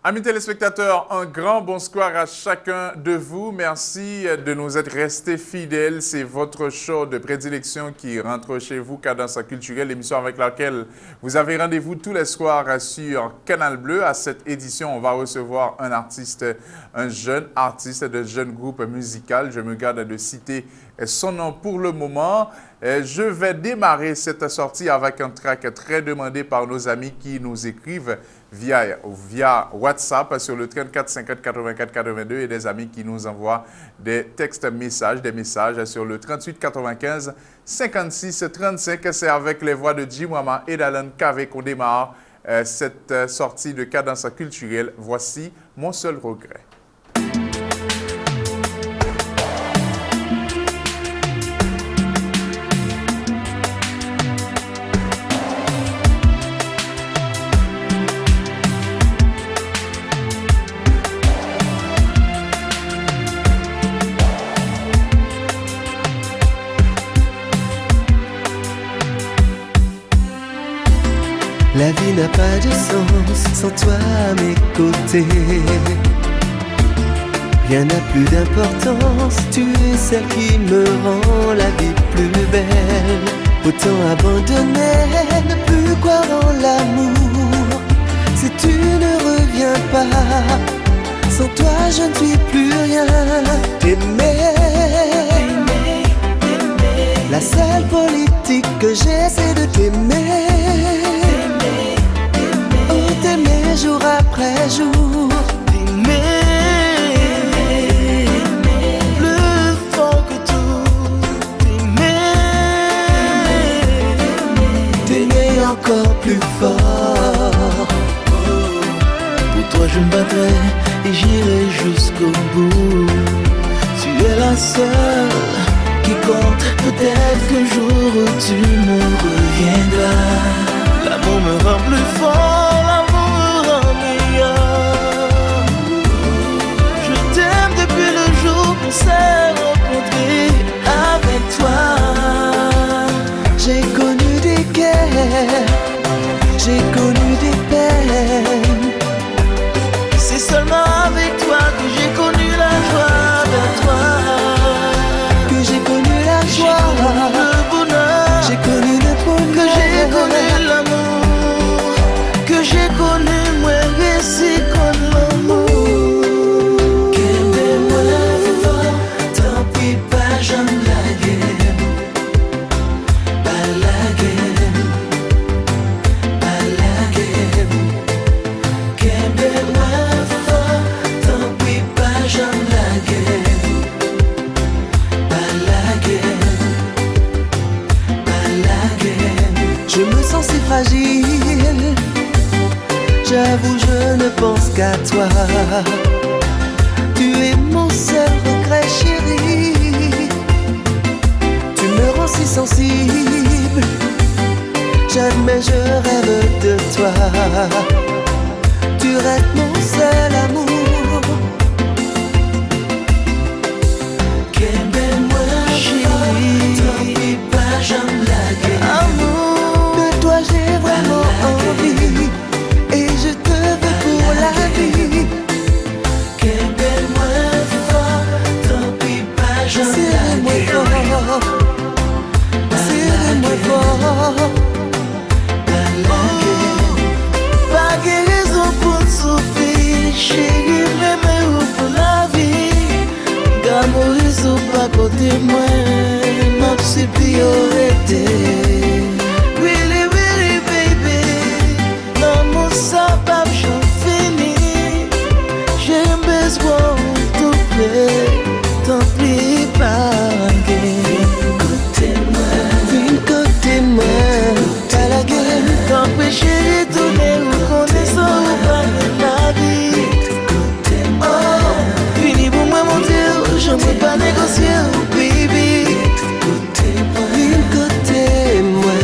Amis téléspectateurs, un grand bonsoir à chacun de vous. Merci de nous être restés fidèles. C'est votre show de prédilection qui rentre chez vous, Cadence Culturelle, l'émission avec laquelle vous avez rendez-vous tous les soirs sur Canal Bleu. À cette édition, on va recevoir un artiste, un jeune artiste de jeune groupe musical. Je me garde de citer son nom pour le moment. Je vais démarrer cette sortie avec un track très demandé par nos amis qui nous écrivent via WhatsApp sur le 34 50 84 82 et des amis qui nous envoient des textes messages, des messages sur le 38 95 56 35. C'est avec les voix de Jimwama et d'Alan Kave qu'on démarre cette sortie de Cadence Culturelle. Voici Mon seul regret. La vie n'a pas de sens sans toi à mes côtés. Rien n'a plus d'importance, tu es celle qui me rend la vie plus belle. Autant abandonner, ne plus croire en l'amour. Si tu ne reviens pas, sans toi je ne suis plus rien. T'aimer, la seule politique que j'ai c'est de t'aimer. T'aimer jour après jour, t'aimer plus fort que tout, t'aimer encore plus fort. Pour toi je me battrai et j'irai jusqu'au bout. Tu es la seule qui compte, peut-être qu'un jour tu me reviendras. L'amour me rend plus fort. On s'est rencontrés avec toi. J'ai connu des guerres, j'ai connu des peines. C'est seulement avec toi que j'ai connu la joie de toi. Que j'ai connu la joie, le bonheur, j'ai connu le bonheur. Que j'ai connu l'amour, que j'ai connu moi réussi comme l'amour. Je me sens si fragile, j'avoue je ne pense qu'à toi. Tu es mon seul regret chéri, tu me rends si sensible. Jamais je rêve de toi, tu restes mon seul amour. J'ai vraiment envie et je te veux pour la vie. Quel bel moi fort, tant pis pas j'en serre-moi fort, serre-moi fort. Pas guérison pour souffrir, chérie, mais pour la vie. Gamoris ou pas côté moi, ma supériorité. T'en prie pas, côté-moi, pas la gueule. T'empêcher de tourner ou connaissant ou pas la vie. Fini pour moi mon Dieu, je ne peux pas négocier, baby. Côté-moi,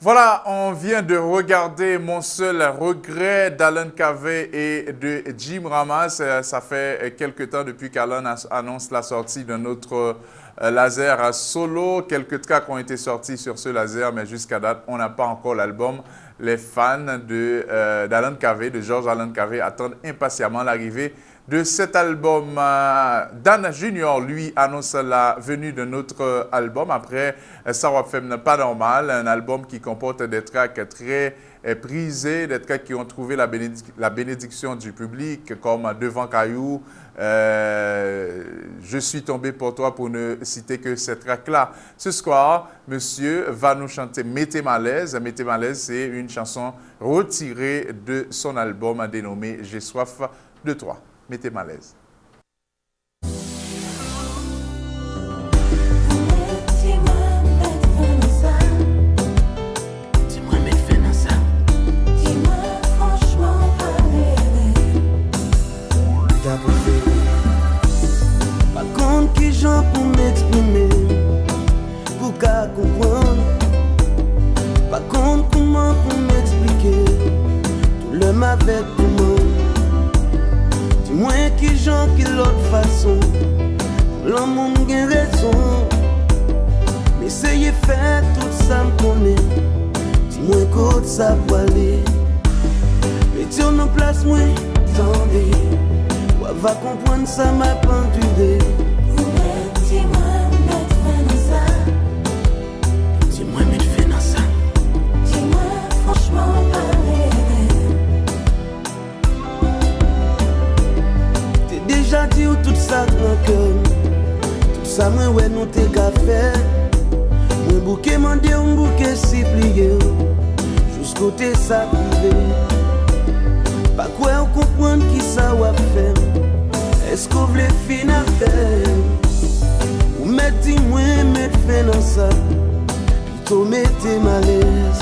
Voilà, on vient de regarder Mon seul regret d'Alain Kave et de Jim Ramas. Ça fait quelque temps depuis qu'Alain annonce la sortie d'un autre laser à solo. Quelques tracks ont été sortis sur ce laser, mais jusqu'à date, on n'a pas encore l'album. Les fans d'Alain Kave, de Georges Alain Kave, attendent impatiemment l'arrivée de cet album. Dan Junior, lui, annonce la venue d'un autre album après Sarah Femme Pas Normal, un album qui comporte des tracks très prisés, des tracks qui ont trouvé la bénédiction du public, comme Devant Caillou, Je suis tombé pour toi, pour ne citer que ces tracks-là. Ce soir, monsieur va nous chanter Mettez Malaise. Mettez Malaise, c'est une chanson retirée de son album dénommé J'ai soif de toi. Mettez Malaise. Par contre, qui j'en pour m'exprimer, pour qu'à comprendre. Par contre, comment pour m'expliquer tout le mal avec tout le monde. Dis-moi qui j'en qui l'autre façon, l'amour a raison. Mais essayez faire tout ça me connaît. Dis-moi qu'autre ça peut aller. Mettez-vous en place, moi, attendez. Va comprendre ça m'a pendulé. Dis-moi, mettre fin dans ça. Dis-moi, mettre fin dans ça. Dis-moi, franchement, parler. T'es déjà dit où tout ça dans cœur. Tout ça, moi, ouais, nous t'es qu'à faire. Mon bouquet mandé, un bouquet si plié. Jusqu'au t'es ça privé. Pas quoi on comprendre qui ça va faire. Est-ce qu'on voulait finir à faire? Ou mettez moi mettre fin dans ça. Plutôt mettez malaise.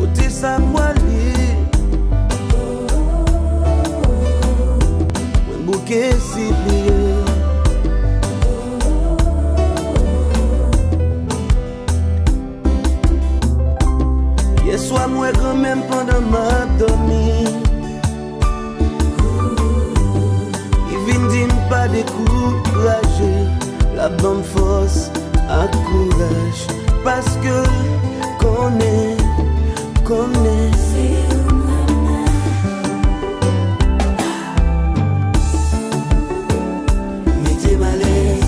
Côté ça voilé. Un bouquet si plié. Soit moi quand même pendant ma dormi. Il vient dire pas décourager. La bonne force à courage. Parce que connaît. Mettez malaise.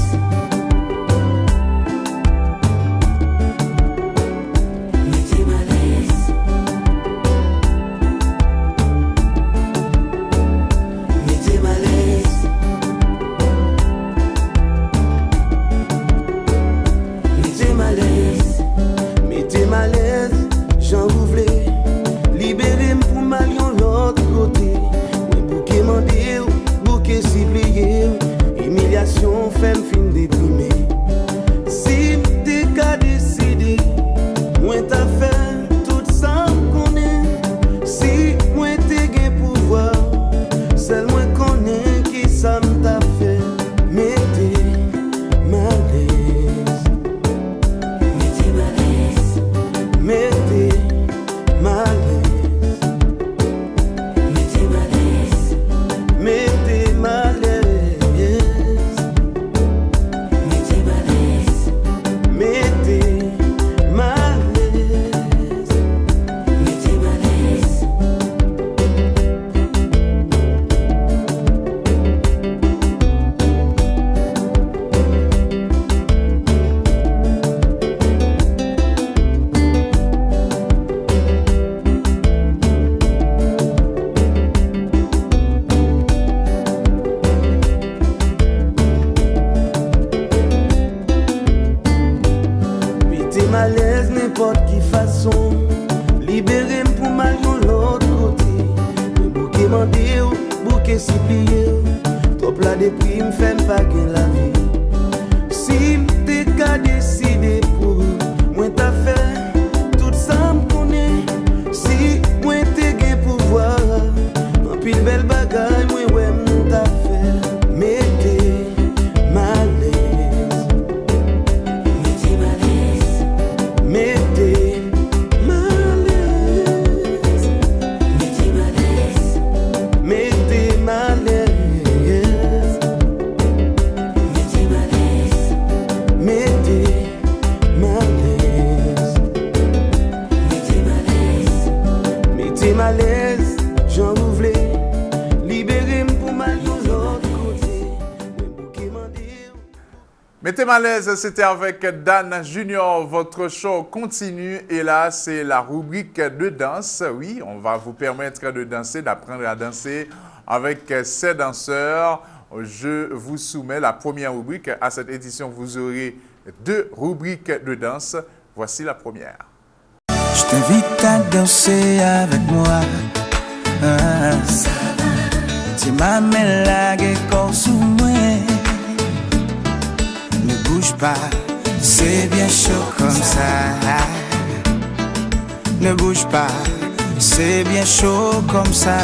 Femme fin déprimée. Si t'es qu'à décider, moi t'as fait tout ça qu'on est. Si moi t'es gain pouvoir, c'est moi qu'on est qui ça m't'a fait. Mettez malaise. Mettez malaise. Mettez malaise. Mettez malaise. Mettez malaise. Malaise n'importe qui façon. Libérez-moi pour mal de l'autre côté. Le bouquet mandé, bouquet si plié. Trop plat de prix m'fait pas gain la vie. Si t'es qu'à décider pour moi t'as fait tout ça m'connait. Si moi t'es gain pouvoir, en pile belle bagaille moi ouais m't'a fait. Mettez malaise. Mettez-moi à l'aise, c'était avec Dan Junior. Votre show continue et là, c'est la rubrique de danse. Oui, on va vous permettre de danser, d'apprendre à danser avec ces danseurs. Je vous soumets la première rubrique. À cette édition, vous aurez 2 rubriques de danse. Voici la première. Je t'invite à danser avec moi. Tu m'as mis la gueule sous moi. Ne bouge pas, c'est bien chaud comme ça. Ne bouge pas, c'est bien chaud comme ça.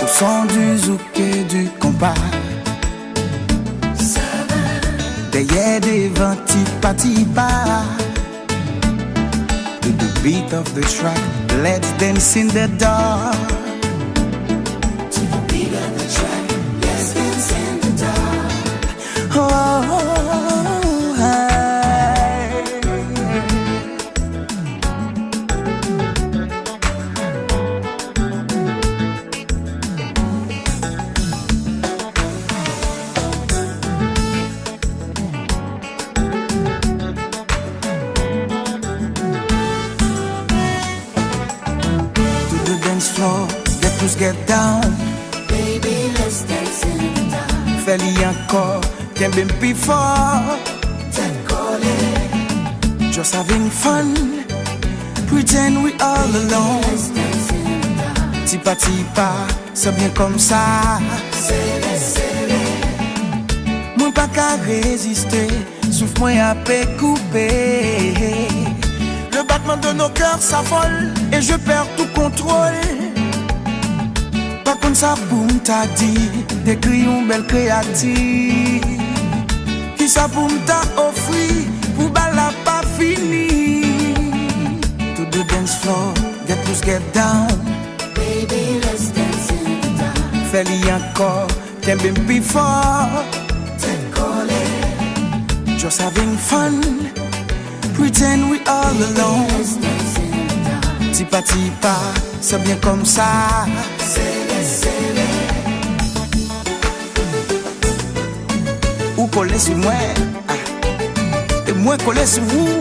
Au son du zouk et du compas, derrière des vents tipa. To the beat of the track, let's dance in the dark. To the beat of the track, let's dance in the dark. Oh, hi. Floor, get down. Baby, let's dance in the dark. Fais-le encore, t'aimes bien plus fort. T'es collé. Just having fun. Pretend we all alone. Let's dance in the dark. Tipa tipa, c'est bien comme ça. Serré, serré. Moi pas qu'à résister. Souffle-moi à paix coupé. Le battement de nos cœurs s'affole et je perds tout contrôle. Par contre ça boum t'a dit, décrit une belle créative. Qui ça boum t'a offri, pour bala pas fini. To the dance floor, get loose, get down. Baby, let's dance in the dark. Fais-le encore, t'aimes bien plus fort. T'es collé. Just having fun. Pretend we all alone. Tipa tipa, c'est bien comme ça. Serré, serré. Ou coller sur moi, et moi coller sur vous.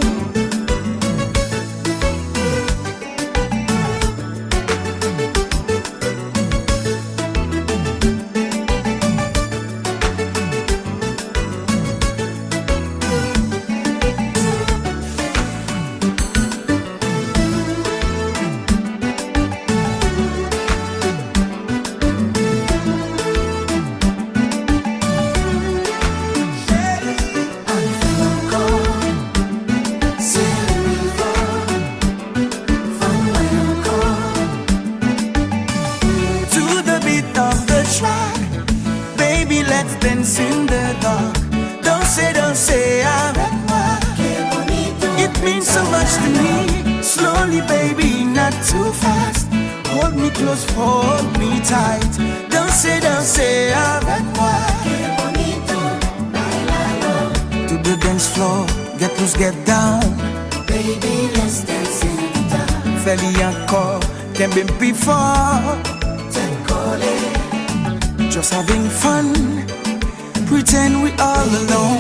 Dance in the dark. Dansez, dansez avec moi. It means so much to me. Slowly, baby, not too fast. Hold me close, hold me tight. Dansez, dansez avec moi. To the dance floor, get loose, get down. Baby, let's dance in the dark. Fais-le encore, t'aimes bien plus fort. T'es collé. Just having fun. Pretend we all alone.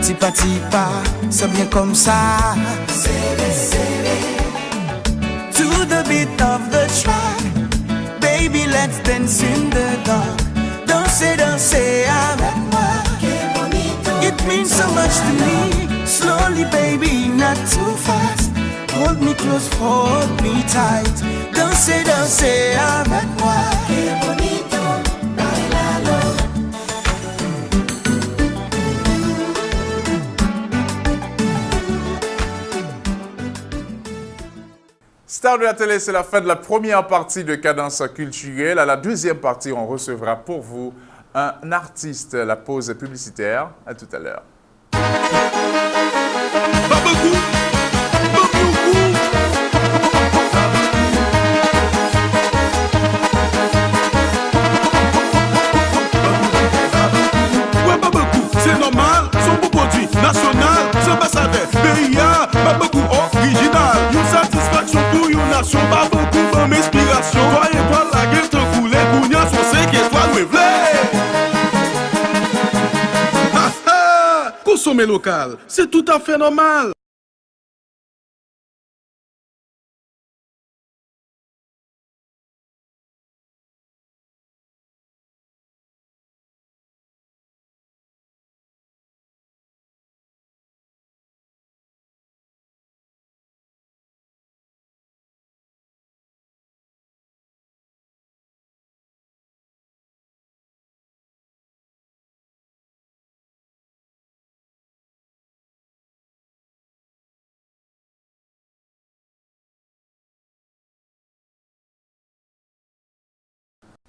Tipa tipa, c'est bien comme ça. Serré, serré. To the beat of the track, baby, let's dance in the dark. Dansez, dansez avec moi. It means so much to me. Slowly, baby, not too fast. Hold me close, hold me tight. Dansez, dansez avec moi. Star de la télé, c'est la fin de la première partie de Cadence culturelle. À la deuxième partie, on recevra pour vous un artiste. La pause publicitaire. À tout à l'heure. Pas beaucoup, pas beaucoup. Ouais, pas beaucoup, c'est inspiration, pas beaucoup comme inspiration. Toi et toi, la gueule te coule, Kounian, soit 5 étoiles, ouais, consommer local, c'est tout à fait normal.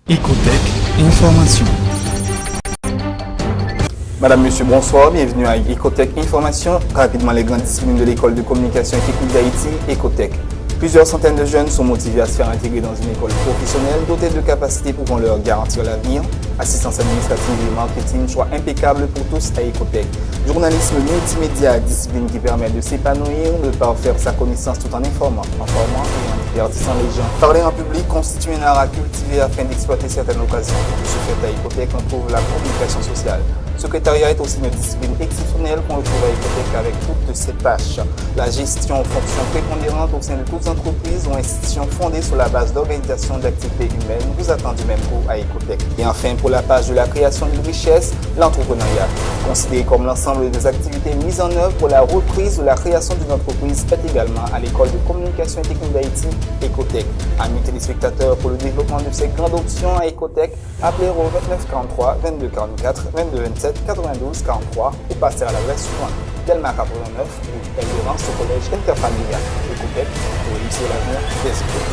Ecotech Information. Madame, Monsieur, bonsoir, bienvenue à Ecotech Information. Rapidement, les grandes disciplines de l'école de communication et technique d'Haïti, Ecotech. Plusieurs centaines de jeunes sont motivés à se faire intégrer dans une école professionnelle dotée de capacités pouvant leur garantir l'avenir. Assistance administrative et marketing, choix impeccable pour tous à Ecotech. Journalisme multimédia, discipline qui permet de s'épanouir, de parfaire sa connaissance tout en informant et en divertissant les gens. Parler en public constitue un art à cultiver afin d'exploiter certaines occasions. De ce fait, à Ecotech, on trouve la communication sociale. Secrétariat est aussi une discipline exceptionnelle qu'on retrouve à Ecotech avec toutes ses tâches. La gestion, fonction prépondérante au sein de toutes entreprises ou institutions fondées sur la base d'organisation d'activités humaines vous attend du même coup à Ecotech. Et enfin, pour la page de la création de richesse, l'entrepreneuriat. Considéré comme l'ensemble des activités mises en œuvre pour la reprise de la création d'une entreprise, est également à l'école de communication et technique d'Haïti, Ecotech. Amis téléspectateurs, pour le développement de ces grandes options à Ecotech, appelez au 29 43 22 44 22 27 92 43 ou passez à l'adresse suivante. Delma 89 ou Belle Laurence au collège interfamilial. Ecotech pour réussir l'avenir des écoles.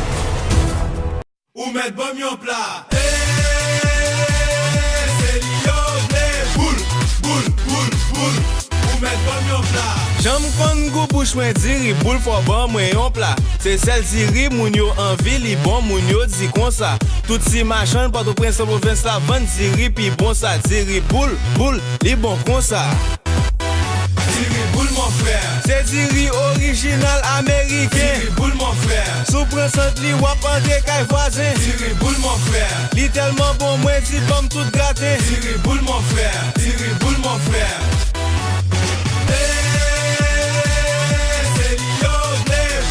Ou mettre bon en plat. C'est boule. Ou mettre bon en plat. J'aime kon go bouche mwen diri boule fò bon mwen yon plat. C'est celle diri moun yo envie li bon moun yo di kon sa. Tout si machin pas au prince province la vente diri pi bon ça diri boule li bon kon sa. Diri boule mon frère. C'est diri original américain. Diri boule mon frère. Sous prince li wap andre kay voisin. Diri boule mon frère. Li tellement bon mwen di pomme tout gâté. Diri boule mon frère. Diri boule mon frère.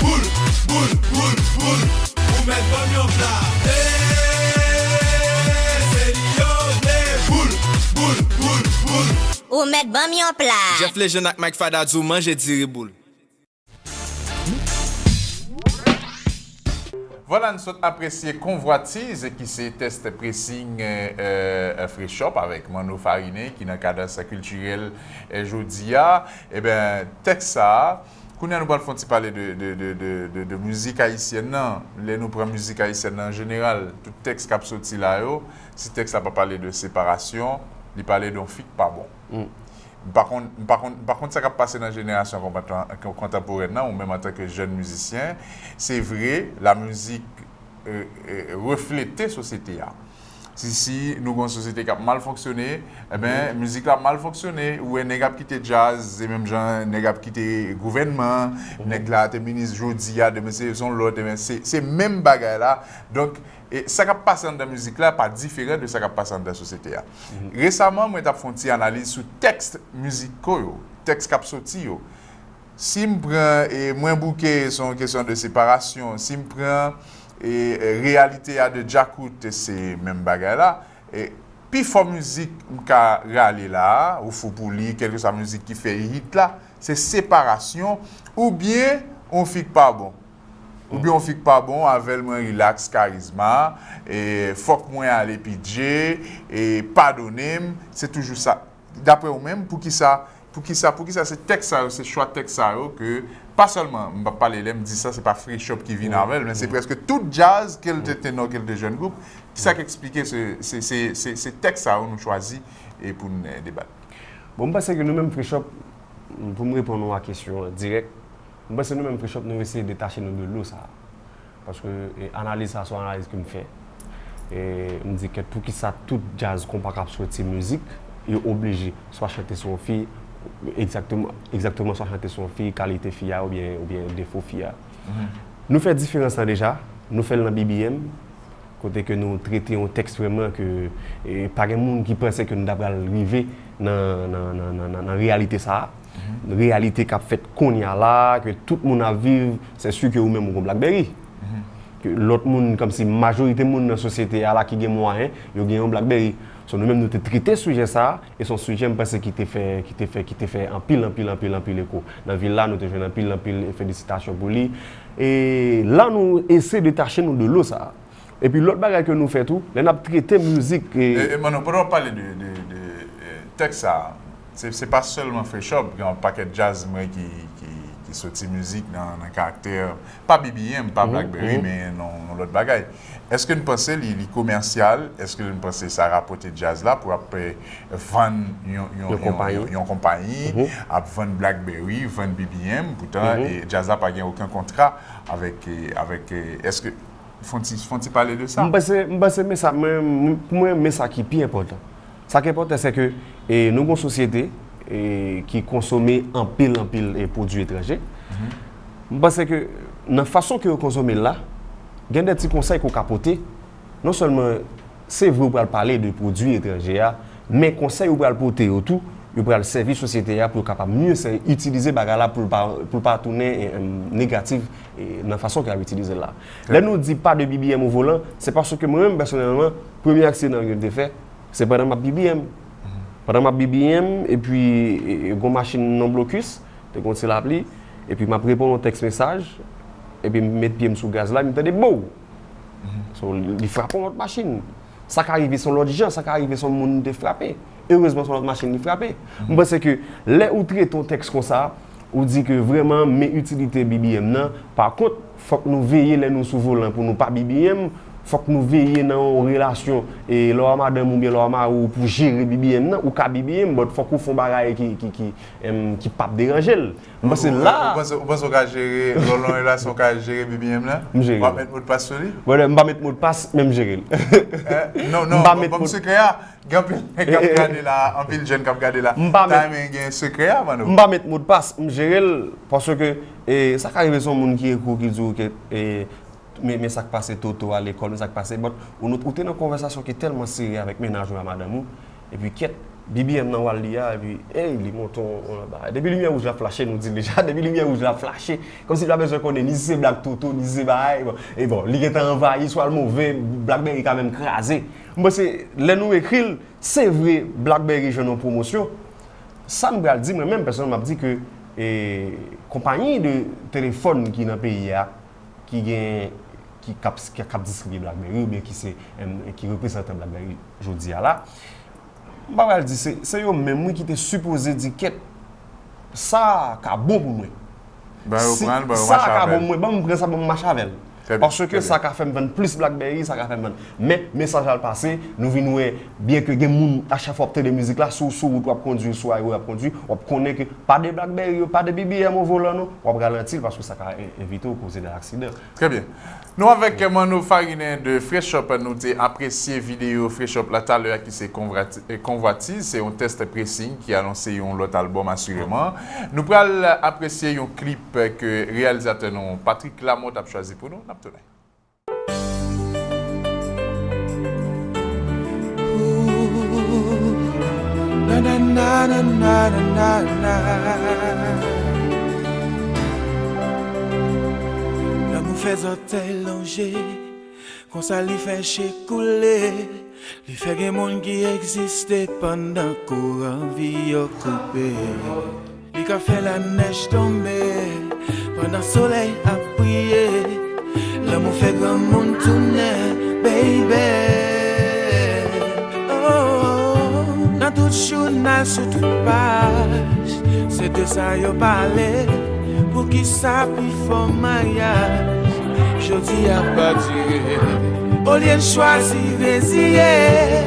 Boule, ou mettre bon en plat. C'est boule. Ou mettre bon en plat. Jeff les jeunes avec Mike Fada Zou manger diri boule. Voilà, nous sommes appréciés Convoitise qui c'est test pressing free shop avec Mano Fariné qui dans le cadre culturel Jodia. Eh bien, Texas. Nous allons parler de musique haïtienne. Non, nous prenons musique haïtienne en général. Tout texte qui a sorti là, si texte n'a pas parlé de séparation, il parlait d'un fic pas bon. Par contre, ça qui a passé dans la génération contemporaine, ou même en tant que jeune musicien, c'est vrai, la musique reflétait la société. Si nous avons une société qui a mal fonctionné, eh bien, la musique a mal fonctionné. Ou elle a quitté jazz, et même gens n'a quitté gouvernement, n'a été ministre Jodia, c'est l'autre, c'est même bagaille là. Donc, ça qui a passé dans la musique là, pas différent de ça qui a passé dans la société. Récemment, moi, j'ai fait une analyse sur textes musicaux, textes qui ont sorti. Si je prends et moins bouquet sur une question de séparation, si je prends et réalité de Djakout, c'est même bagarre là. Et puis faut musique m'ka râler là ou faut pour lui quelque chose musique qui fait hit là, c'est séparation ou bien on fique pas bon. Ou bien on fique pas bon avec moins relax charisme et faut que moi aller pidger et pardonner, c'est toujours ça. D'après vous même pour qui ça c'est texte ça, c'est choix texte ça que pas seulement, je ne vais pas parler, je me dis ça, c'est pas Free Shop qui vient avec, mais c'est presque tout jazz qu'elle était dans quel jeune groupe. C'est ça qui explique ces textes que nous choisi et pour nous débattre. Bon, je pense que nous-mêmes, Free Shop, pour me répondre à la question directe, je pense que nous-mêmes, Free Shop, nous essayons de détacher nous de l'eau. Parce que l'analyse, ça, c'est une analyse que je fais. Et je me dis que pour qui ça, tout jazz qu'on peut sortir musique, il est obligé soit chanter son fille, exactement soit chanter son fille, qualité fille ou bien défaut fille. nous faisons différence là déjà, nous faisons dans BBM, côté que nous traitons un texte vraiment que pas de monde qui pensait que nous devons arriver dans la réalité ça. La réalité qu'a fait qu'on y a là, que tout le monde a vécu, c'est sûr que vous-même vous BlackBerry. Que l'autre monde, comme si la majorité de monde dans la société a là qui a moyen, ils ont un BlackBerry. So, nous-mêmes nous traité ce sujet ça et son sujet je pense qui était fait en pile écho. Dans la ville là nous te fait en pile félicitations pour lui et là nous essayons de tâcher nous de l'eau ça. Et puis l'autre bagage que nous fait tout, on a traité musique et maintenant pour parler de texte ça, c'est pas seulement Fresh Up, il y a un paquet de jazz moi qui sorti musique dans un caractère pas BBM, pas BlackBerry mais non l'autre bagage. Est-ce que vous pensez qu'il est commercial? Est-ce que vous pensez que ça rapporte jazz là pour après vendre une compagnie, vendre BlackBerry, vendre BBM, pourtant et jazz n'a pas aucun contrat avec est-ce que font-ils parler de ça? Mais ça pour moi mais ça qui est plus important. Ça qui est important c'est que nous avons une société qui consomme en pile et produits étrangers. Parce que dans la façon que vous consommez là, il y a des petits conseils qu'on capoter. Non seulement c'est vrai pour parler de produits étrangers, mais conseils pour porter autour, pour le servir société pour capable mieux utiliser bagala pour pas tourner négatif dans la façon qu'elle utilise là. Là nous dit pas de BBM au volant, c'est parce que moi-même personnellement, premier accident que j'ai fait, c'est pendant ma BBM. Pendant ma BBM et puis une machine non blocus, je continue l'appli et puis m'a répondu un texte message et puis mettre pied sous gaz là, il me dit beau. Il frappe notre machine. Ça qui arrive sur l'autre gens, ça qui arrive sur le monde de frapper. Heureusement sur notre machine il frappé. Je pense que les ou traiter ton texte comme ça, ou dit que vraiment mes utilités BBM non. Par contre, faut que nous veillions les nous sous volant pour nous pas BBM. Faut que nous veillions dans une relation et leur madame ou bien leur mari ou pour gérer BBM ou ka BBM, mais faut qu'on fasse bagaille qui pas déranger. Parce que là, on pense qu'on gérer leur relation qu'à gérer BBM là. On va mettre mot de passe sur lui. Ouais, on va mettre mot de passe même gérer. Non, comme secret là, regarder là, en pile jeune qui regarder là. Timing un secret là, on va mettre mot de passe gérer parce que ça arrive son monde qui écoute qui dit que mais ça qui passe Toto à l'école, ça qui passe. On a une conversation qui est tellement sérieuse avec ménage à madame. Et puis, quête, BBM dans Walia, et puis, il monte depuis lumière où je l'ai flashé, nous dit déjà, depuis lumière où je l'ai flashé, comme si j'avais besoin qu'on ait ni c'est Black Toto, ni c'est Baï. Et bon, il est envahi, soit le mauvais, Blackberry quand même crasé. Moi, c'est, les nous écrits, c'est vrai, Blackberry, je n'ai promotion. Ça me dit, moi-même, personne m'a dit que, compagnie de téléphone qui est dans le pays, qui cap distribuer BlackBerry ou bien qui représente BlackBerry aujourd'hui là. Bah dit c'est eux même moi qui était supposé dire que ça ca bon pour moi. Ça ca bon moi, bon prendre ça bon marche avec. Parce que ça a fait vendre plus BlackBerry, ça a fait vendre. Mais message à passer, nous venons bien que des gens à chaque fois de musique là sur route ou conduire sur aéro ou conduire, on connaît que pas de BlackBerry, pas de BBM au volant non, on ralentir parce que ça va éviter de causer des accidents. Très bien. Nous avec Mano Farinet de Fresh Up, nous avons apprécié vidéo Fresh Up là tout à l'heure qui s'est convoitise, c'est un test pressing qui a lancé un autre album assurément. Nous pourrons apprécier un clip que réalisateur Patrick Lamotte a choisi pour nous. Na na na na na na na. L'amour fait hôtel longer, qu'on ça lui fait couler, lui fait des monde qui existait pendant courant vie occupé. Lui qui fait la neige tomber, pendant soleil a prier. L'amour fait grand monde tourner, baby. Dans tout journal, sur toute page, c'est de ça yo parlé. Pour qui ça puis font mariage, je dis à pas dire. Au lieu de choisir résilier,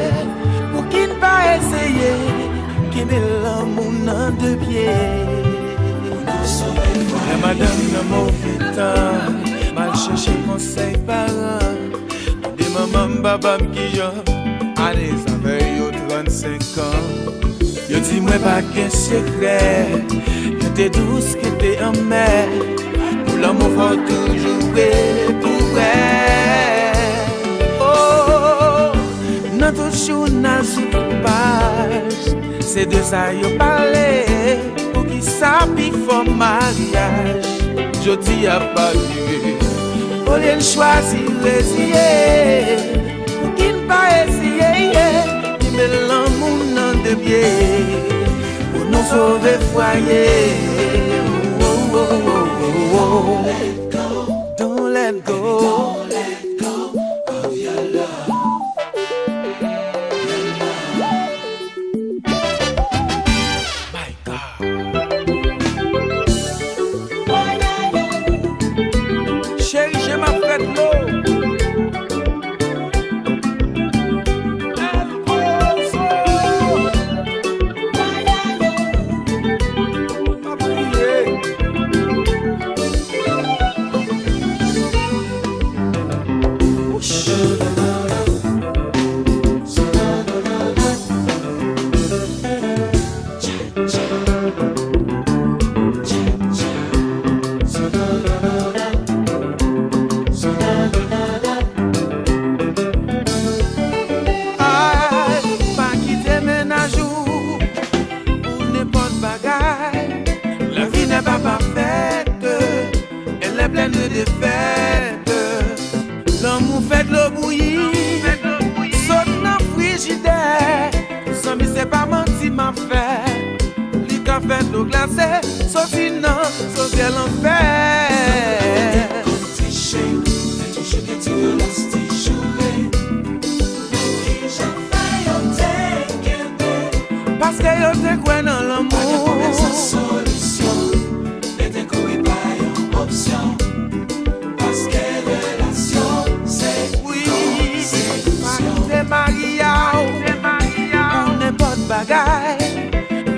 pour qui ne pas essayer, qui met l'amour dans deux pieds. La madame n'a mauvais temps, mal cherché conseil parent. Des mamans babam qui j'en, allez, ça fait yo 35 ans. Yo dis moi pas qu'un secret, yo t'es douce que t'es en mer. Pour L'amour faut toujours pour vrai. Oh, notre jour n'a page. C'est de ça yo parlé. Pour qui ça font mariage. Je dis à pas duré. Au lieu de choisir essayer. Pour qui ne pas essayer. Il met l'amour dans de pieds. Pour nous sauver foyer. Oh, oh, oh, oh, oh. Don't let go. Don't let go of your love. My God. Chérie, je m'appelle l'eau. L'amour fait de l'eau bouillie, saute dans le frigidaire. Sans mi c'est pas menti m'a fait. Li ka fait de l'eau glacée, sauti non, sauté l'enfer. Parce que yo te crois dans l'amour.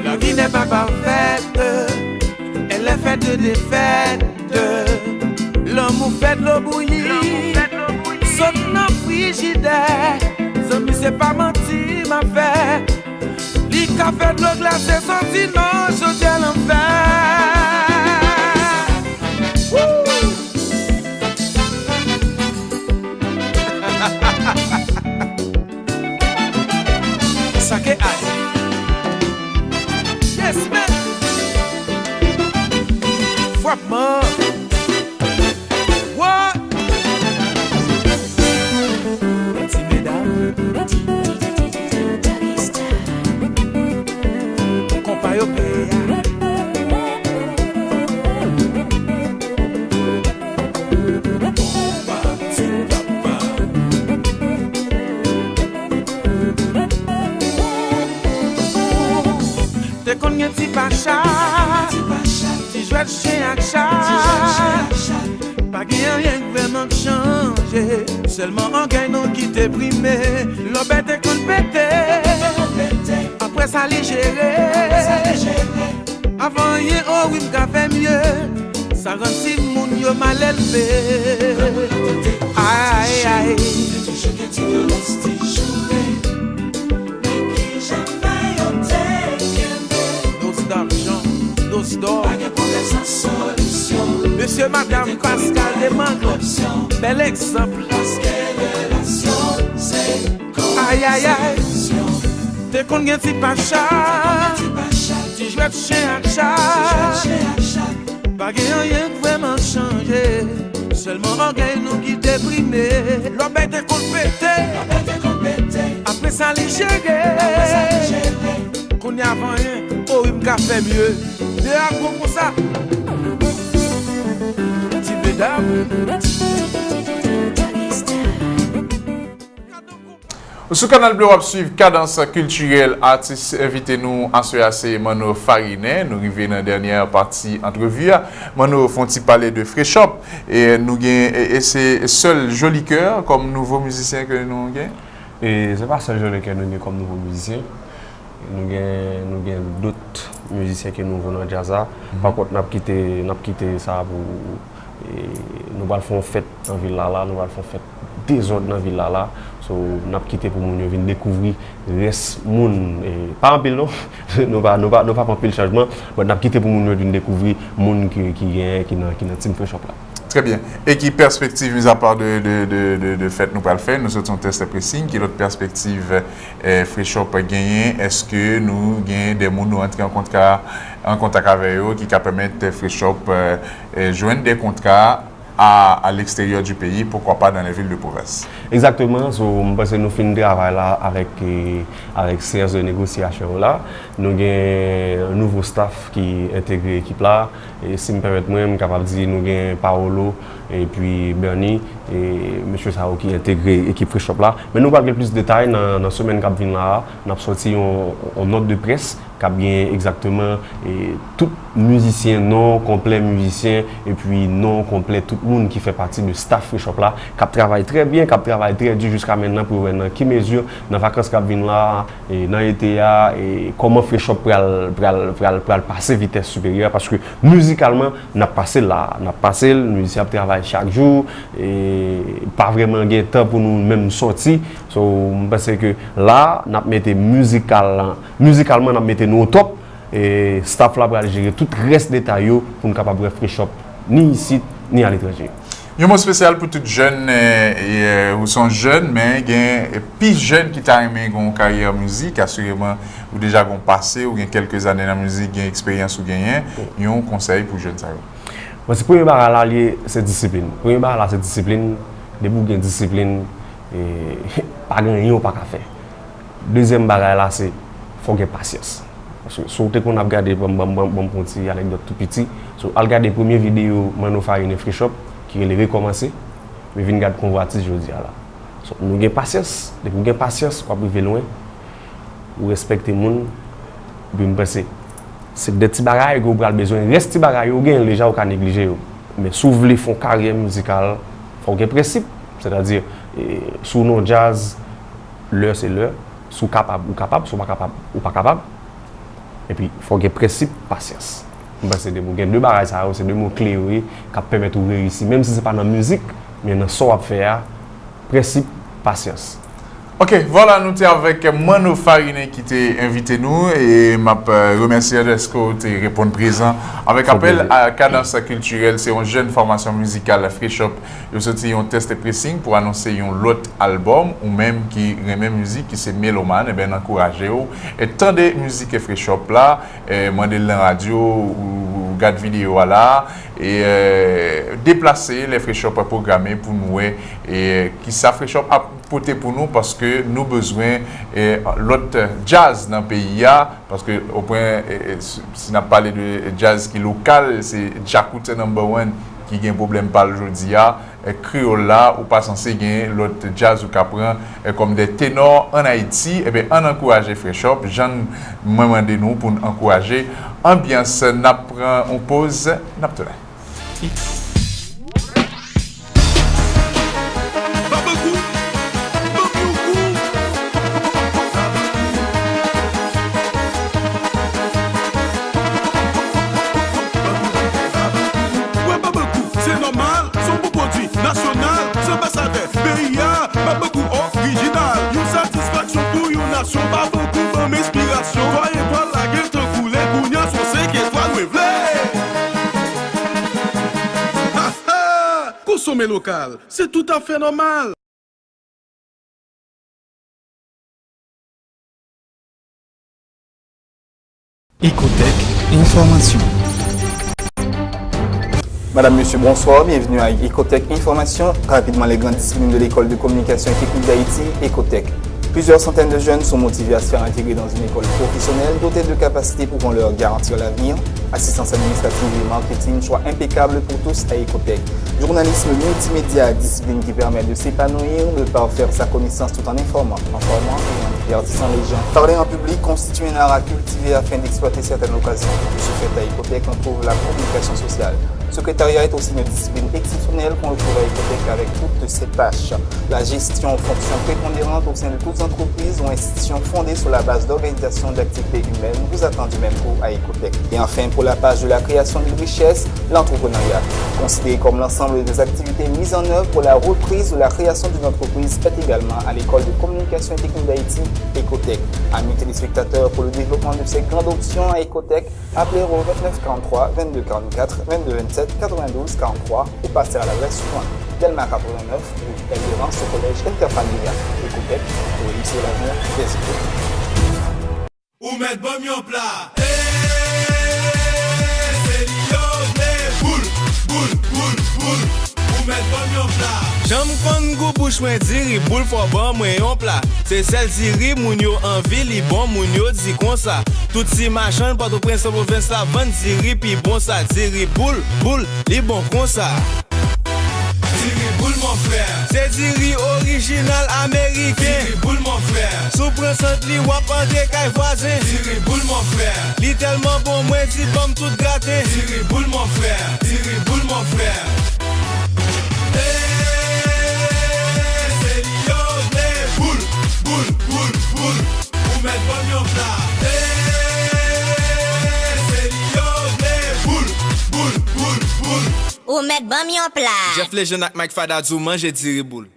La vie n'est pas parfaite, elle est faite de défaites. L'amour fait de l'eau bouillie, saute dans le frigidaire. Zombie c'est pas menti m'a fait. Li ka fait de l'eau glacée, sorti non, sauté à l'enfer. Sake aïe. Yes, man. Frappe-moi. What? Petit mesdames. Compa yo peya. Te kon gen ti pacha, ti jouet chien ak chat. Pa gen rien vraiment changé, seulement an gen non qui te primé. L'obé te kon pété, après ça li géré. Avant rien, oh oui m'ka fait mieux, ça rend si moun yo mal élevé. Aïe aïe. Monsieur, madame, Pascal Desmangles, bel exemple. Aïe aïe aïe. Te kon gen ti pacha, ti jouet chien ak chat. Pa gen rien vraiment changé, seulement an gen nou qui déprimé. L'obé te kon pété, après ça li géré. Qu'on y avant rien, oh il m'ka fait mieux. De à quoi pour ça? Petit mesdames. Sous Canal Bleu, on va suivre Cadence culturelle. Artiste invité nous en ce Mano Farinet. Nous arrivons dans la dernière partie entrevue. Mano font-il parler de Fresh Up. Et nous et c'est seul Joli Cœur comme nouveau musicien que nous avons. Et c'est pas seul Joli Cœur nous comme nouveau musicien. Nous avons d'autres musiciens qui nous vont dans le jazz. Par contre, nous avons quitté ça pour. Nous allons faire une fête en ville là, nous allons faire une fête désordre dans la ville là. So, nous avons quitté pour nous venir découvrir reste moun pas en pile non nous pas en pile changement mais nous avons quitté pour nous venir découvrir moun qui dans team Fresh Up là. Très bien. Et qui perspective, mis à part de fait, nous pas le faire, nous sommes test pressing, qui l'autre perspective Fresh Up gagné, est-ce que nous gagnons des gens nous entrer en contact avec eux qui permettent Fresh Up joindre des contrats à l'extérieur du pays, pourquoi pas dans les villes de province? Exactement, parce que nous finissons de travail là avec séance de négociation là. Nous avons un nouveau staff qui intègre l'équipe là. Et si me permettez, moi, je suis capable de dire nous avons Paolo et puis Bernie et M. Sao qui intègre l'équipe Fresh Up là. Mais nous allons plus de détails dans la semaine qui vient là. Nous avons sorti une note de presse qui a bien exactement tout musicien, non complet musicien et puis non complet tout le monde qui fait partie du staff Fresh Up là, qui travaille très bien, qui travaille très dur jusqu'à maintenant pour voir dans quelle mesure dans les vacances qui viennent là et dans l'été et comment Fresh Up pour passer vitesse supérieure parce que musicalement n'a passé là, le musicien travaille chaque jour et pas vraiment de temps pour nous même sortir. Parce que là, n'a metté musicalement n'a metté nous au top et staff là pour gérer tout le reste des détails pour nous capable de Fresh Up ni ici ni à l'étranger. Un mot spécial pour tous les jeunes ou sont jeunes, mais il y a plus jeunes qui ont aimé une carrière musique, assurément, ou déjà ont passé, ou quelques années dans la musique, ont expérience ou gagné. Il y a un conseil pour les jeunes. Le premier barrage là, c'est discipline. Le premier barrage là, c'est discipline. Dès que vous avez discipline, pas gagner ou pas faire. Deuxième barrage là, c'est faut avoir patience. Parce que surtout qu'on a regardé bon petit anecdote tout petit, à regarder les premières vidéos, Mano Farine Fresh Up qui est recommencé, mais vient garder convoitise aujourd'hui là. Nous avons patience, dès que vous avez patience, pour arriver loin, vous respectez les gens, puis vous pensez. C'est des petits bagages que vous avez besoin. Reste petits bagages, vous avez déjà vous négliger. Mais si vous voulez faire une carrière musicale, il faut que principe. C'est-à-dire, sous nos jazz, l'heure c'est l'heure. Sous capable ou capable, sous pas capable ou pas capable. Et puis, il faut que principe, patience. C'est deux bagages, c'est deux mots clés qui permettent de réussir. Même si ce n'est pas dans la musique, mais dans ce qu'on fait, principe, patience. Ok, voilà, nous sommes avec Mano Farine qui t'a invité nous et je remercie d'Esco de répondre présent. Avec appel à Cadence Culturelle, c'est une jeune formation musicale Fresh Up. Ils ont sorti un test pressing pour annoncer un autre album ou même qui remet musique qui c'est mélomane et bien encourager et tant de musique Fresh Up là, mandez la radio ou garde vidéo là et déplacer les Fresh Up programmés pour nous et qui ça Fresh Up a porté pour nous parce que nous besoin l'autre jazz dans le pays parce que au point si on a parlé de jazz qui est local c'est Jakute #1 qui a un problème par aujourd'hui créole là ou pas censé gagner l'autre jazz ou qu'apprend comme des ténors en Haïti et bien on encourage Fresh Up j'en demandé nous pour encourager ambiance n'apprend on pause n'apprend. Consommer local, c'est tout à fait normal. Ecotech Information. Madame, Monsieur, bonsoir, bienvenue à Ecotech Information. Rapidement, les grandes disciplines de l'école de communication et technique d'Haïti, Ecotech. Plusieurs centaines de jeunes sont motivés à se faire intégrer dans une école professionnelle dotée de capacités pouvant leur garantir l'avenir. Assistance administrative et marketing, choix impeccable pour tous à Ecotech. Journalisme multimédia, discipline qui permet de s'épanouir, de parfaire sa connaissance tout en informant et en divertissant les gens. Parler en public constitue un art à cultiver afin d'exploiter certaines occasions. De ce fait, à Ecotech, on trouve la communication sociale. Secrétariat est aussi une discipline exceptionnelle qu'on retrouve à Ecotech avec toutes ses tâches. La gestion fonction prépondérante au sein de toutes entreprises ou institutions fondées sur la base d'organisation d'activités humaines vous attend du même coup à Ecotech. Et enfin, pour la page de la création de richesse, l'entrepreneuriat, considéré comme l'ensemble des activités activités mises en œuvre pour la reprise ou la création d'une entreprise est également à l'École de communication et technique d'Haïti, Ecotech. Amis téléspectateurs, pour le développement de ces grandes options à Ecotech, appelez au 29 43 22 44 22 27 92 43 ou passez à l'adresse suivante. Delma 89, route Espérance au collège interfamilial. Ecotech, pour réussir l'avenir des écoles. Ou mettre bon en plat. C'est boule. Ou mettre bon en plat. J'aime kon gou bouche mwen diri boule fò bon mwen yon plat. C'est celle diri moun yo envie li bon moun yo di kon sa. Tout si machin pas au prince province la vente diri pi bon sa diri boule li bon kon sa. Diri boule mon frère. C'est diri original américain. Diri boule mon frère. Sous prince li wap andre kay voisin. Diri boule mon frère. Li tellement bon mwen di bom tout gratin. Diri boule mon frère. Diri boule mon frère. Ou mettre bon en plat. C'est boule. Ou mettre bon en plat. Jeff Legend ak Mike Fada djou manje diri boule.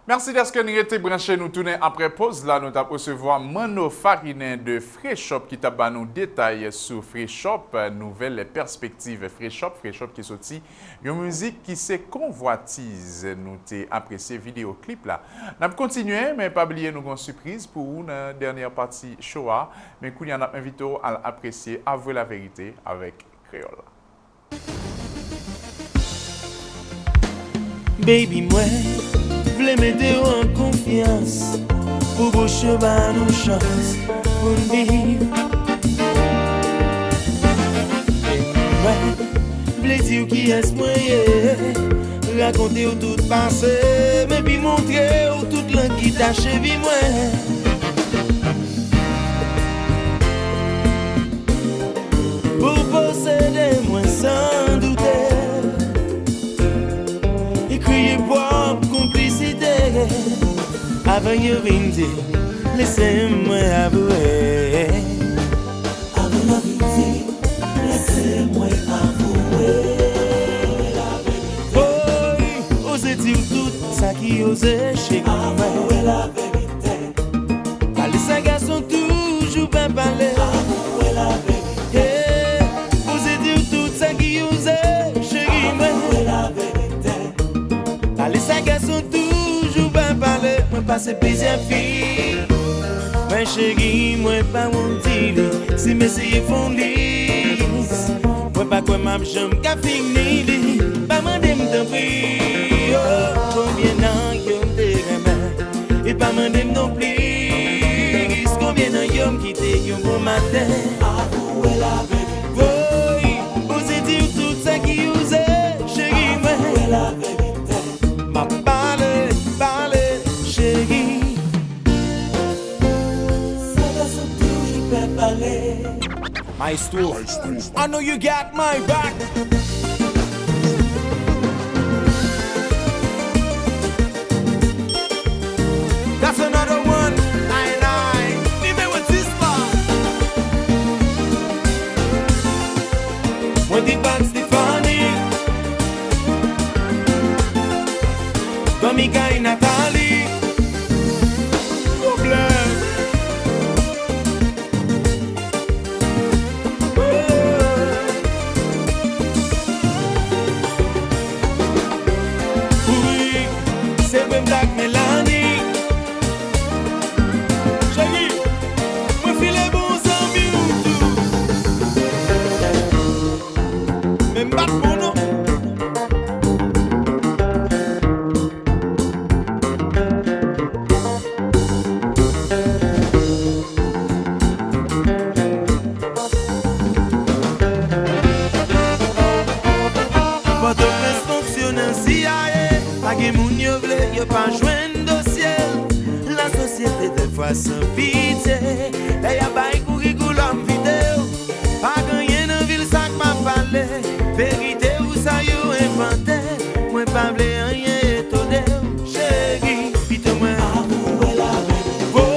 Merci d'être nous été branché nous tourner après pause là nous avons recevoir Mano Farinin de Freshop qui t'a ba nous détails sur Freshop nouvelle perspective Freshop qui sorti une musique qui c'est convoitise nous t'ai apprécié vidéoclip là. N'a continuer mais pas oublier nous une surprise pour une dernière partie show mais qu'on y en a invité à apprécier avouer la vérité avec Créole. Baby moi vle mette en confiance pour boucher ba nous chance pour vivre. Ouais, vle dire qui est moi raconter ou tout passé mais puis montrer ou toute langue qui t'a chevi moi. Pour posséder moi sans douter et crier pour complicité avant de venir laissez-moi avouer avant la vérité laissez-moi avouer oh osez dire tout ça qui osait chez avouer la vérité car les cinq garçons toujours bien parler avouer la vérité osez dire tout ça qui osait chez avouer la vérité car les cinq garçons toujours bien parler moi passer plusieurs filles mais chérie moi pas mon dit si m'essayer font lisse moi pas quoi m'a jambe qu'a fini pas demander m'en prix combien d'ans yo m'te et pas demander non plus combien d'ans yo m'quitter yo bon matin avouer la vérité osez dire tout ça qui osait chérie moi avouer la vérité m'a parler chérie Maestro, I know you got my back. That's another one. I leave me with this part. When the band Stefani, Tomika and Natalie, problem. Black Melanie Chérie, moi file bons amis ou tout même pas pour nous votre presse fonctionne ainsi pas que moun yo vle yo pas joindre au ciel la société des fois sans pitié et y'a pas courir l'homme vidéo pas gagner dans ville ça m'a parlé vérité ou ça yo inventé moi pas vle rien étonné chérie pite moi avouer la vérité oui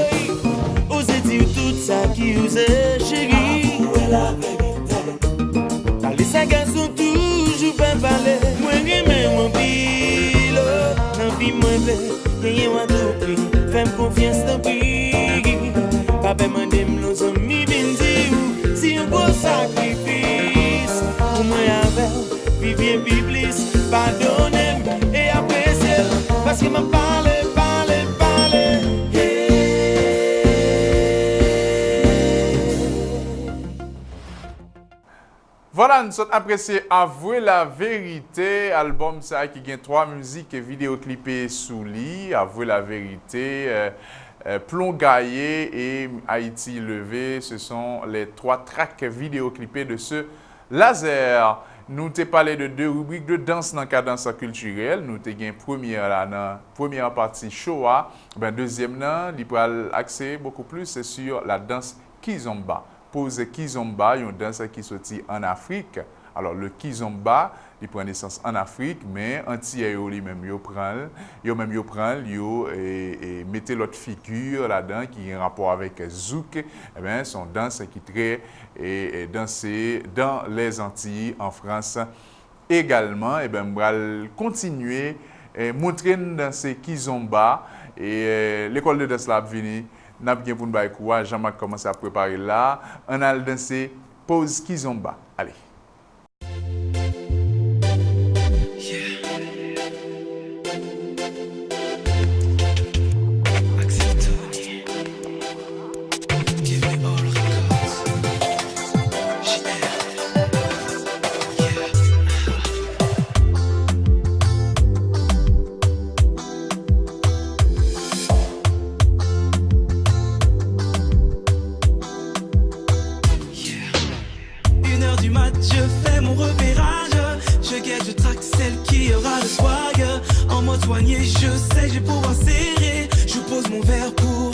osez dire tout ça qui osez chérie avouer la vérité dans les 5 gagner un tout prix. Fais-moi confiance, tant pis. Papa m'a dit, nos amis, bien dit, si un gros sacrifice. Pour moi, avec, vivre bien plus, pardonnez et appréciez. Parce qu'il m'a parlé. Voilà, nous sommes appréciés Avouer la vérité, album ça qui gagne 3 musiques et vidéoclippées sous lit. Avouer la vérité, Plomb Gaillé et Haïti levé, ce sont les 3 tracks vidéoclippés de ce laser. Nous t'ai parlé de 2 rubriques de danse dans cadence culturelle. Nous t'ai gagné première partie Shoah, deuxième là, il peut axer beaucoup plus sur la danse Kizomba. Pose Kizomba, une danse qui sortit en Afrique. Alors, le Kizomba, il prend naissance en Afrique, mais Antillais lui-même, il prend, et mettez l'autre figure là-dedans qui a un rapport avec Zouk. Eh bien, son danse qui est très dansée dans les Antilles, en France également. Eh bien, on va continuer à montrer dans ces Kizomba et l'école de danse là venue. N'a bien pour nous bailler courage, Jean-Marc commence à préparer là. On a dansé pause Kizomba. Allez. Soigné, je sais, je vais pouvoir serrer. Je pose mon verre pour.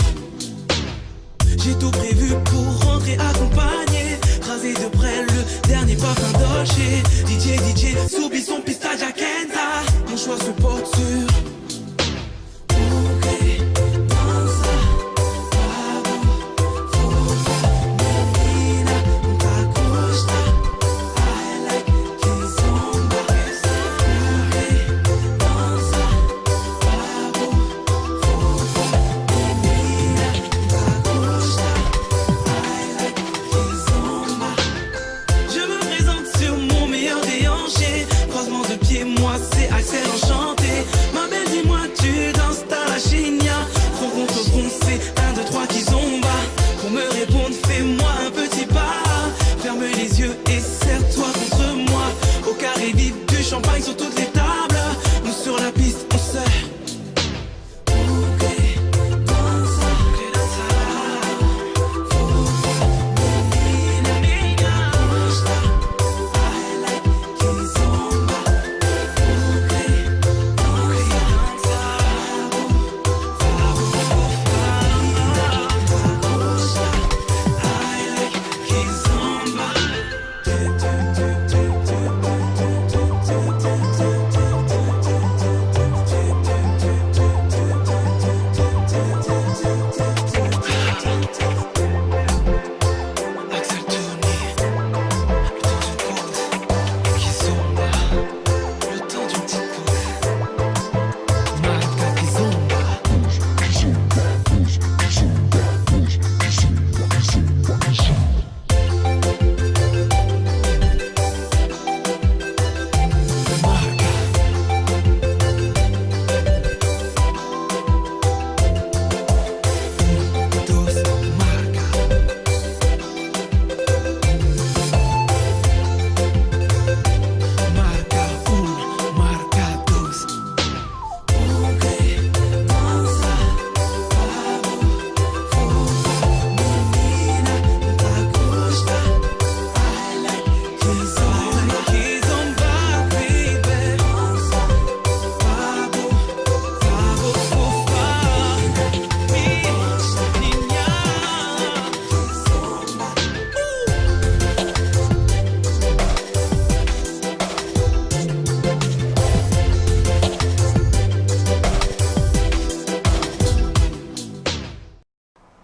J'ai tout prévu pour rentrer accompagné. Raser de près le dernier parfum Dolce. DJ, s'oublie son pistache à Kenta. Mon choix se porte sur. Champagne sur toutes les tables, nous sur la piste, on sait.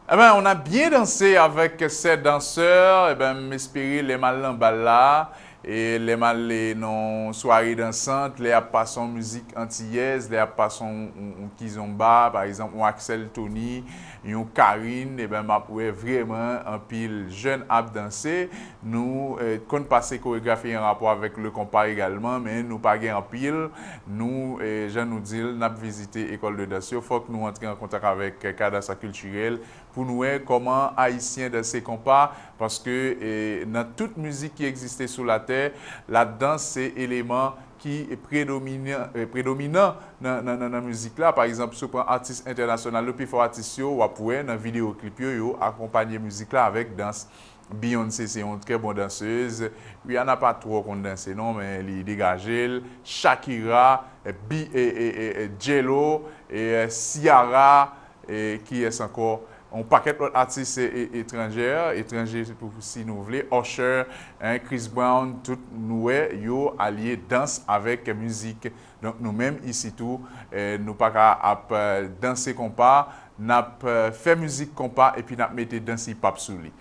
Eh bien, on a bien dansé avec ces danseurs. Eh bien, m'espérer les malins là. et les mal non soirée dansante, les a pas son musique antillaise, les a pas son kizomba, par exemple, on Axel Tony, on Karine, et ben m'a vraiment un pile jeune à danser. Nous qu'on passe chorégraphie en rapport avec le compas également, mais nous pas en pile. Nous je nous dis n'a visité école de danse, il faut que nous entrions en contact avec cadastre culturel pour nous voir comment haïtiens danser compas parce que dans toute musique qui existait sur la terre, la danse c'est élément qui est prédominant dans la musique là. Par exemple, si on prend artiste international, le plus fort artiste, ou après dans vidéoclip yo accompagner musique là avec danse. Beyoncé c'est une très bonne danseuse. Il y en a pas trop qu'on danse non mais elle est dégagée. Shakira, Jello et Ciara et qui est encore un paquet d'autres artistes étrangers pour si nous voulons, Usher, Chris Brown, tout nous yo alliés danse avec musique. Donc nous-mêmes ici tout, nous pas à danser compas, n'a fait musique compas et puis n'a mettre danse hip-hop sous lui.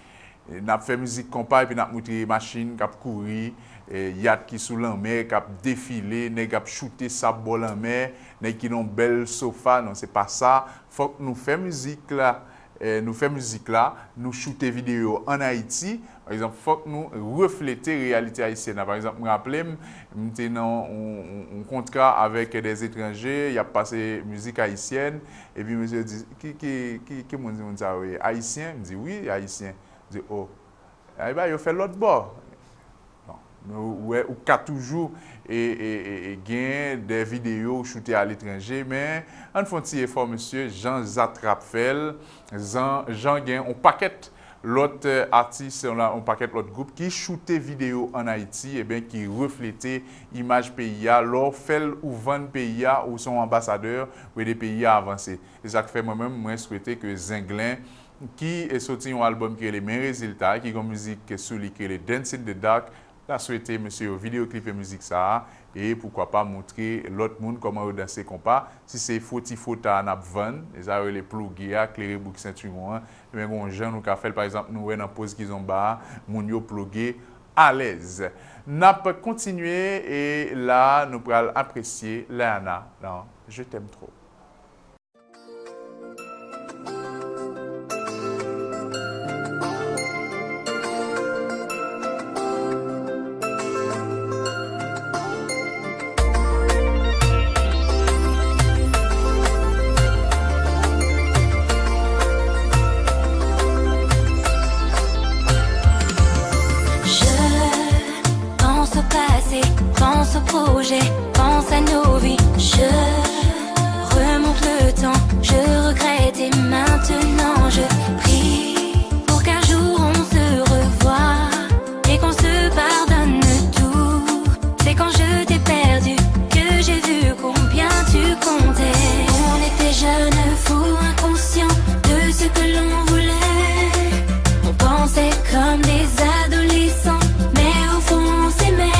N'a fait musique compas et puis n'a montré machine qui courir, yacht qui sous la mer, qui défilé, nèg qui shooter sa balle en mer, nèg qui non belle sofa, non c'est pas ça. Faut que nous fait musique là. Nous shooter vidéo en Haïti. Par exemple, il faut que nous refléter la réalité haïtienne. Par exemple, je me rappelle, j'étais dans un contrat avec des étrangers, il a passé musique haïtienne, et puis monsieur dit, qui m'a dit ça, oui, haïtien? Je me dit, oui, haïtien. Je dis, oh, eh bien, il fait l'autre bord. Ou qu'a toujours gagné des vidéos shootées à l'étranger, mais en font effort, monsieur Jean Zatrapfel, Jean gagne un paquet l'autre artiste, un paquet l'autre groupe qui shootait vidéo en Haïti, et bien qui reflétait image pays, leur fait ou vendre pays ou son ambassadeur ou des pays avancés. Et ça fait moi-même, moi souhaiter que Zinglin qui est sorti un album qui a les meilleurs résultats, qui a une musique sous qui est Dance in the Dark. La souhaité monsieur vidéoclip et musique ça et pourquoi pas montrer l'autre monde comment danser compas si c'est faute à napvan les a les pluguer éclairer bouc ceinturon mais bon gens nous qu'a fait par exemple nous dans pause qu'ils ont bas moun yo pluguer à l'aise n'a pas continuer et là nous pourrons apprécier Léana dans Je t'aime trop. Pense à nos vies, je remonte le temps, je regrette et maintenant je prie pour qu'un jour on se revoie et qu'on se pardonne tout. C'est quand je t'ai perdu que j'ai vu combien tu comptais. On était jeunes, fous, inconscients de ce que l'on voulait. On pensait comme des adolescents, mais au fond on s'aimait.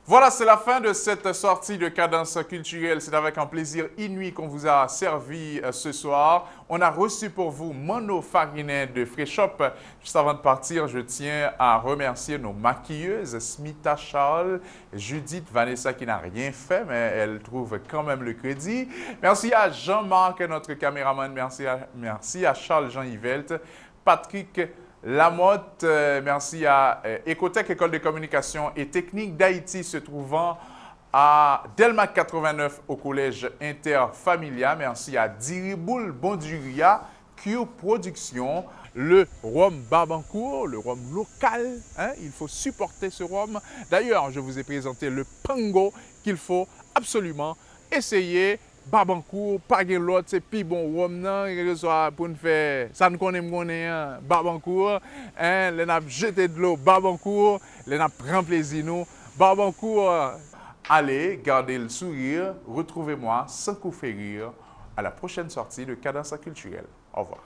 Voilà, c'est la fin de cette sortie de Cadence culturelle. C'est avec un plaisir inouï qu'on vous a servi ce soir. On a reçu pour vous Mono Farinet de Freshop. Juste avant de partir, je tiens à remercier nos maquilleuses, Smita Charles, Judith, Vanessa qui n'a rien fait, mais elle trouve quand même le crédit. Merci à Jean-Marc, notre caméraman. Merci à Charles-Jean Yvelt, Patrick Lamotte, merci à Ecotech, École de communication et technique d'Haïti, se trouvant à Delmac 89 au collège Interfamilia. Merci à Diriboul Bonduria, Q Production, le rhum Barbancourt, le rhum local. Hein? Il faut supporter ce rhum. D'ailleurs, je vous ai présenté le Pango qu'il faut absolument essayer. Barbancourt, pas de l'autre, c'est plus bon rhum, non, pour nous faire, ça nous connaît, Barbancourt, hein, les n'a jeté de l'eau, Barbancourt, les n'a pris plaisir, nous, Barbancourt, allez, gardez le sourire, retrouvez-moi sans coup faire rire à la prochaine sortie de Cadence culturelle. Au revoir.